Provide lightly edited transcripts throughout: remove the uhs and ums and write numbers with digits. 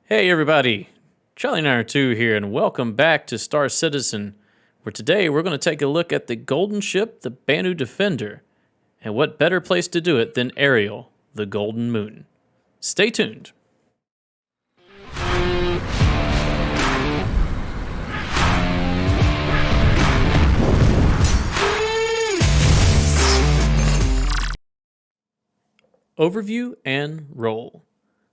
Hey everybody, Charlie 902 here, and welcome back to Star Citizen, where today we're going to take a look at the golden ship, the Banu Defender, and what better place to do it than Ariel, the Golden Moon. Stay tuned. Overview and roll.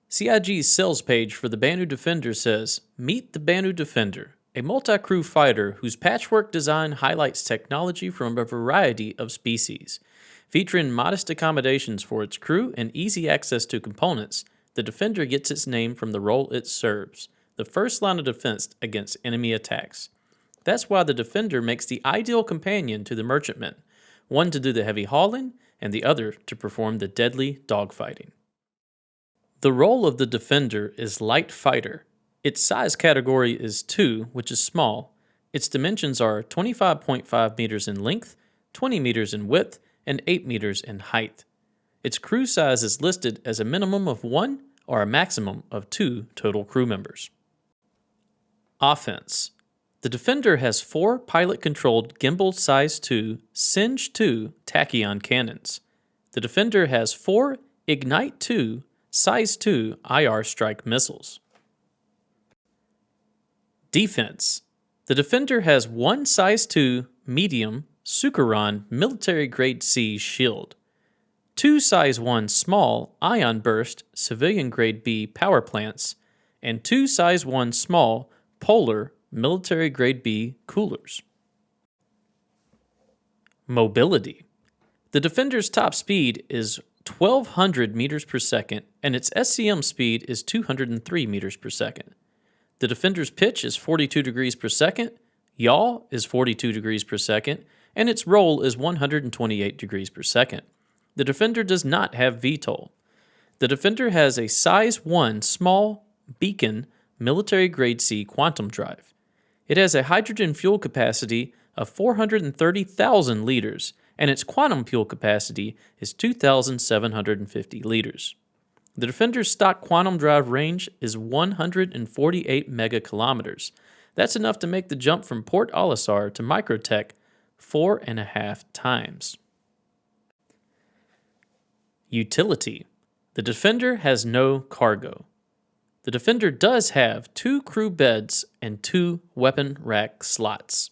CIG's sales page for the Banu Defender says, "Meet the Banu Defender, a multi-crew fighter whose patchwork design highlights technology from a variety of species. Featuring modest accommodations for its crew and easy access to components, the Defender gets its name from the role it serves, the first line of defense against enemy attacks. That's why the Defender makes the ideal companion to the Merchantman, one to do the heavy hauling and the other to perform the deadly dogfighting." The role of the Defender is light fighter. Its size category is 2, which is small. Its dimensions are 25.5 meters in length, 20 meters in width, and 8 meters in height. Its crew size is listed as a minimum of 1 or a maximum of 2 total crew members. Offense. The Defender has 4 pilot-controlled Gimbal Size 2 Singe 2 tachyon cannons. The Defender has 4 Ignite 2 Size 2 IR strike missiles. Defense. The Defender has 1 Size 2 medium Sucheron military grade C shield, 2 Size 1 small ion burst civilian grade B power plants, and 2 Size 1 small polar military grade B coolers. Mobility. The Defender's top speed is 1,200 meters per second, and its SCM speed is 203 meters per second. The Defender's pitch is 42 degrees per second, yaw is 42 degrees per second, and its roll is 128 degrees per second. The Defender does not have VTOL. The Defender has a Size 1 small beacon military grade C quantum drive. It has a hydrogen fuel capacity of 430,000 liters, and its quantum fuel capacity is 2,750 liters. The Defender's stock quantum drive range is 148 megakilometers. That's enough to make the jump from Port Olisar to Microtech 4.5 times. Utility. The Defender has no cargo. The Defender does have 2 crew beds and 2 weapon rack slots.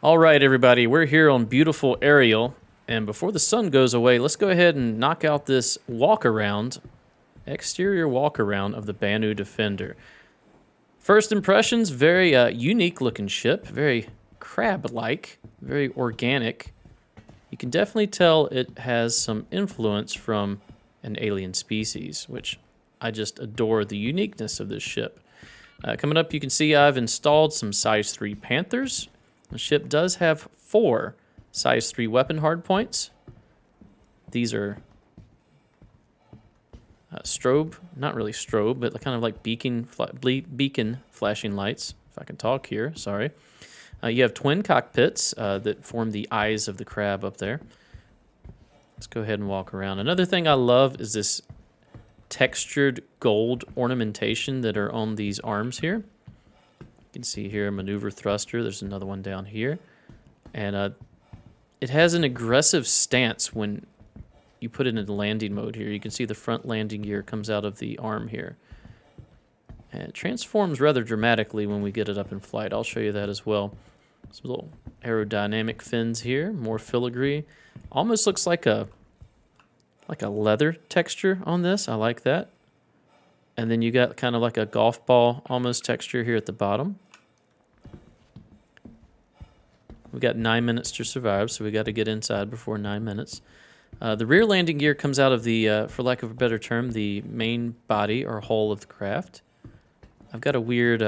All right, everybody, we're here on beautiful Ariel, and before the sun goes away, let's go ahead and knock out this exterior walk-around of the Banu Defender. First impressions, very unique-looking ship, very crab-like, very organic. You can definitely tell it has some influence from an alien species, which I just adore the uniqueness of this ship. Coming up, you can see I've installed some Size 3 Panthers. The ship does have 4 Size 3 weapon hardpoints. These are strobe, not really strobe, but kind of like beacon flashing lights, if I can talk here, sorry. You have twin cockpits that form the eyes of the crab up there. Let's go ahead and walk around. Another thing I love is this textured gold ornamentation that are on these arms here. You can see here a maneuver thruster. There's another one down here. And it has an aggressive stance when you put it in landing mode here. You can see the front landing gear comes out of the arm here. And it transforms rather dramatically when we get it up in flight. I'll show you that as well. Some little aerodynamic fins here, more filigree. Almost looks like a leather texture on this. I like that. And then you got kind of like a golf ball almost texture here at the bottom. We got 9 minutes to survive, so we got to get inside before 9 minutes. The rear landing gear comes out of the, for lack of a better term, the main body or hull of the craft. I've got a weird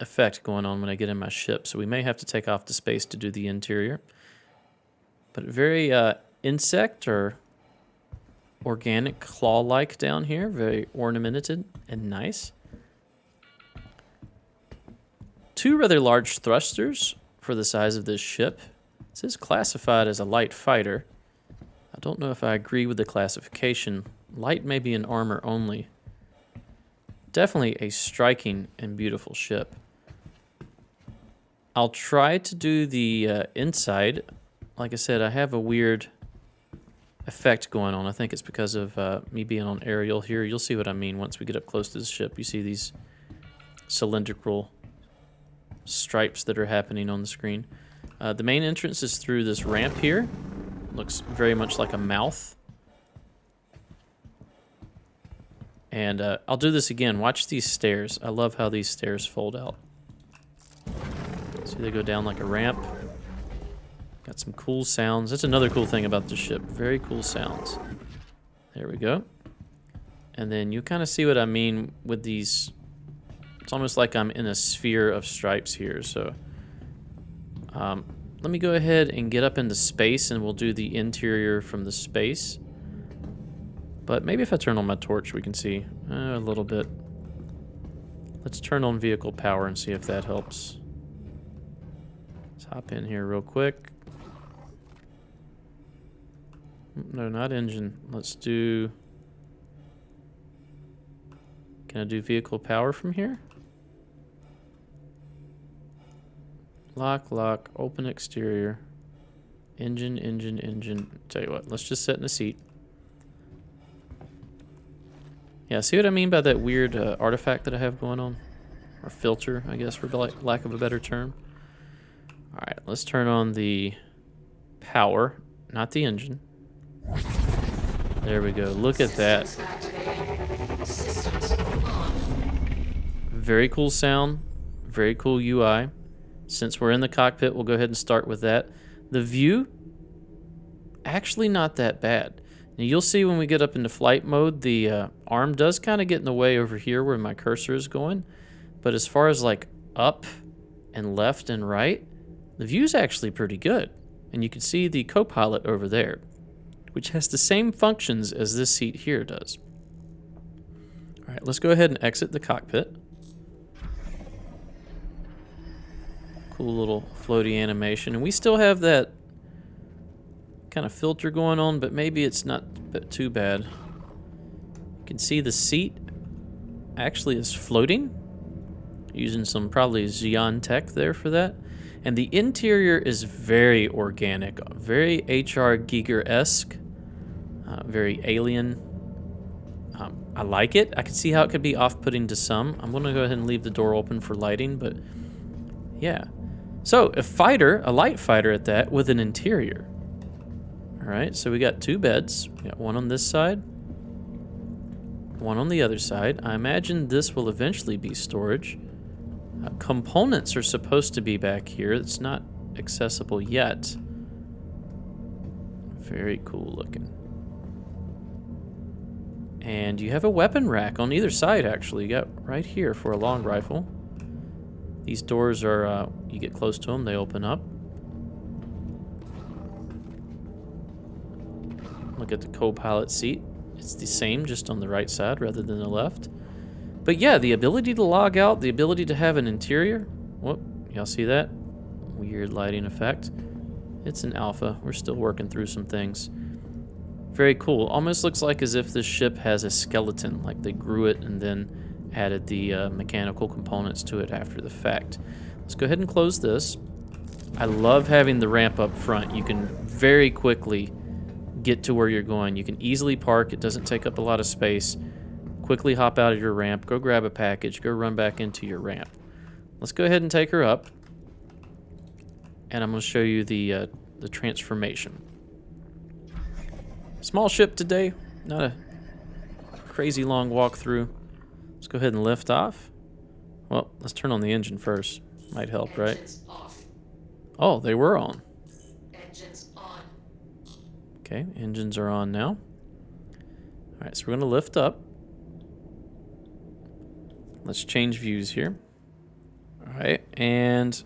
effect going on when I get in my ship, so we may have to take off the space to do the interior. But very insect or organic claw-like down here, very ornamented and nice. 2 rather large thrusters for the size of this ship. This is classified as a light fighter. I don't know if I agree with the classification Light may be in armor only. Definitely a striking and beautiful ship. I'll try to do the inside. Like I said, I have a weird effect going on. I think it's because of me being on aerial here. You'll see what I mean once we get up close to the ship. You see these cylindrical stripes that are happening on the screen. The main entrance is through this ramp here. Looks very much like a mouth. And I'll do this again. Watch these stairs. I love how these stairs fold out. See, they go down like a ramp. Got some cool sounds. That's another cool thing about the ship. Very cool sounds. There we go. And then you kind of see what I mean with these. It's almost like I'm in a sphere of stripes here. So let me go ahead and get up into space and we'll do the interior from the space. But maybe if I turn on my torch, we can see a little bit. Let's turn on vehicle power and see if that helps. Let's hop in here real quick. No, not engine. Let's do... Can I do vehicle power from here? Lock, lock, open exterior. Engine, engine, engine. Tell you what, let's just sit in the seat. Yeah, see what I mean by that weird artifact that I have going on? Or filter, I guess, for lack of a better term. Alright, let's turn on the power, not the engine. There we go. Look at that. Very cool sound. Very cool UI. Since we're in the cockpit, we'll go ahead and start with that. The view, actually not that bad. Now you'll see when we get up into flight mode, the arm does kind of get in the way over here where my cursor is going. But as far as like up and left and right, the view's actually pretty good. And you can see the co-pilot over there, which has the same functions as this seat here does. All right, let's go ahead and exit the cockpit. Cool little floaty animation. And we still have that kind of filter going on, but maybe it's not too bad. You can see the seat actually is floating, using some probably Xeon tech there for that. And the interior is very organic, very HR Giger-esque, very alien. I like it. I can see how it could be off-putting to some. I'm going to go ahead and leave the door open for lighting, but yeah. So, a light fighter at that, with an interior. All right, so we got two beds. We got one on this side, one on the other side. I imagine this will eventually be storage. Components are supposed to be back here. It's not accessible yet. Very cool looking. And you have a weapon rack on either side, actually. You got right here for a long rifle. These doors are, you get close to them, they open up. Look at the co-pilot seat. It's the same, just on the right side rather than the left. But yeah, the ability to log out, the ability to have an interior. Whoop, y'all see that? Weird lighting effect. It's an alpha. We're still working through some things. Very cool. Almost looks like as if this ship has a skeleton, like they grew it and then added the mechanical components to it after the fact. Let's go ahead and close this. I love having the ramp up front. You can very quickly get to where you're going. You can easily park. It doesn't take up a lot of space. Quickly hop out of your ramp, go grab a package, go run back into your ramp. Let's go ahead and take her up. And I'm going to show you the transformation. Small ship today, not a crazy long walk through. Let's go ahead and lift off. Well, let's turn on the engine first. Might help, right? Oh, they were on. Engines on. Okay, engines are on now. All right, so we're going to lift up. Let's change views here. All right, and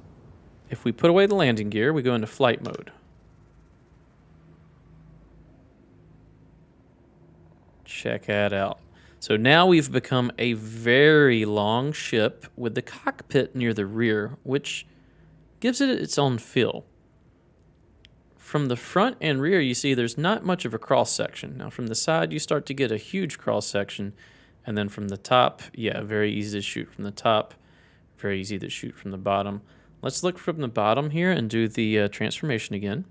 if we put away the landing gear, we go into flight mode. Check that out. So now we've become a very long ship with the cockpit near the rear, which gives it its own feel. from the front and rear, you see there's not much of a cross section. Now from the side, you start to get a huge cross section. And then from the top, yeah, very easy to shoot from the top. Very easy to shoot from the bottom. Let's look from the bottom here and do the transformation again.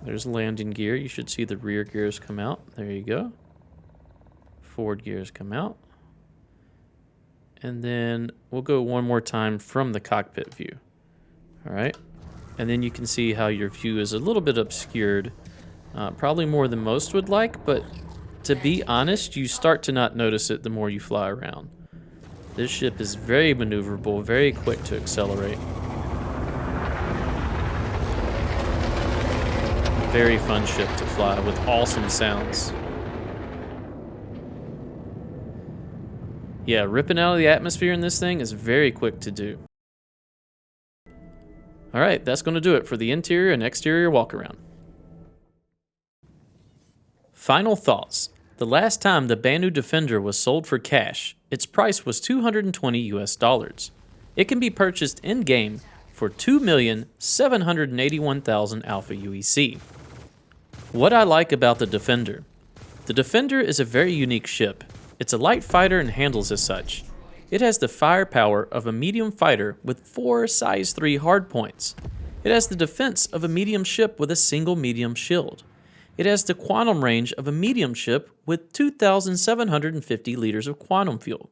There's landing gear. You should see the rear gears come out. There you go. Forward gears come out. And then we'll go one more time from the cockpit view. All right. And then you can see how your view is a little bit obscured. Probably more than most would like, but to be honest, you start to not notice it the more you fly around. This ship is very maneuverable, very quick to accelerate. Very fun ship to fly with awesome sounds. Yeah, ripping out of the atmosphere in this thing is very quick to do. Alright, that's going to do it for the interior and exterior walkaround. Final thoughts. The last time the Banu Defender was sold for cash, its price was $220 US. It can be purchased in-game for 2,781,000 Alpha UEC. What I like about the Defender. The Defender is a very unique ship. It's a light fighter and handles as such. It has the firepower of a medium fighter with 4 size 3 hardpoints. It has the defense of a medium ship with a single medium shield. It has the quantum range of a medium ship with 2,750 liters of quantum fuel.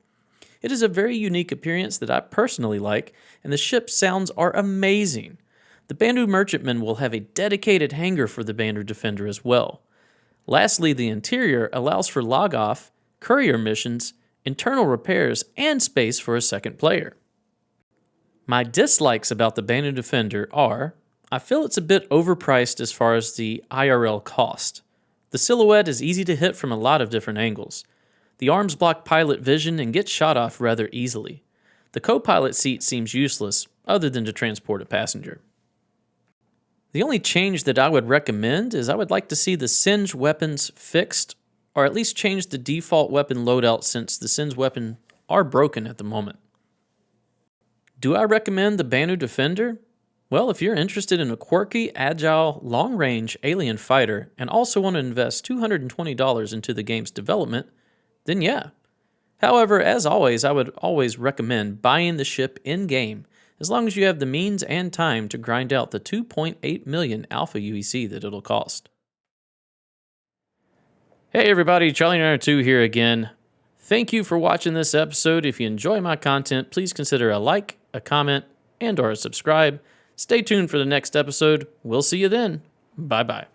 It is a very unique appearance that I personally like, and the ship's sounds are amazing. The Banu Merchantman will have a dedicated hangar for the Banu Defender as well. Lastly, the interior allows for log-off, courier missions, internal repairs, and space for a second player. My dislikes about the Banu Defender are, I feel it's a bit overpriced as far as the IRL cost. The silhouette is easy to hit from a lot of different angles. The arms block pilot vision and get shot off rather easily. The co-pilot seat seems useless, other than to transport a passenger. The only change that I would recommend is I would like to see the Singe weapons fixed, or at least change the default weapon loadout since the Singe weapons are broken at the moment. Do I recommend the Banu Defender? Well, if you're interested in a quirky, agile, long-range alien fighter and also want to invest $220 into the game's development, then yeah. However, as always, I would always recommend buying the ship in-game as long as you have the means and time to grind out the 2.8 million Alpha UEC that it'll cost. Hey everybody, Charlie902 here again. Thank you for watching this episode. If you enjoy my content, please consider a like, a comment, and or a subscribe. Stay tuned for the next episode. We'll see you then. Bye-bye.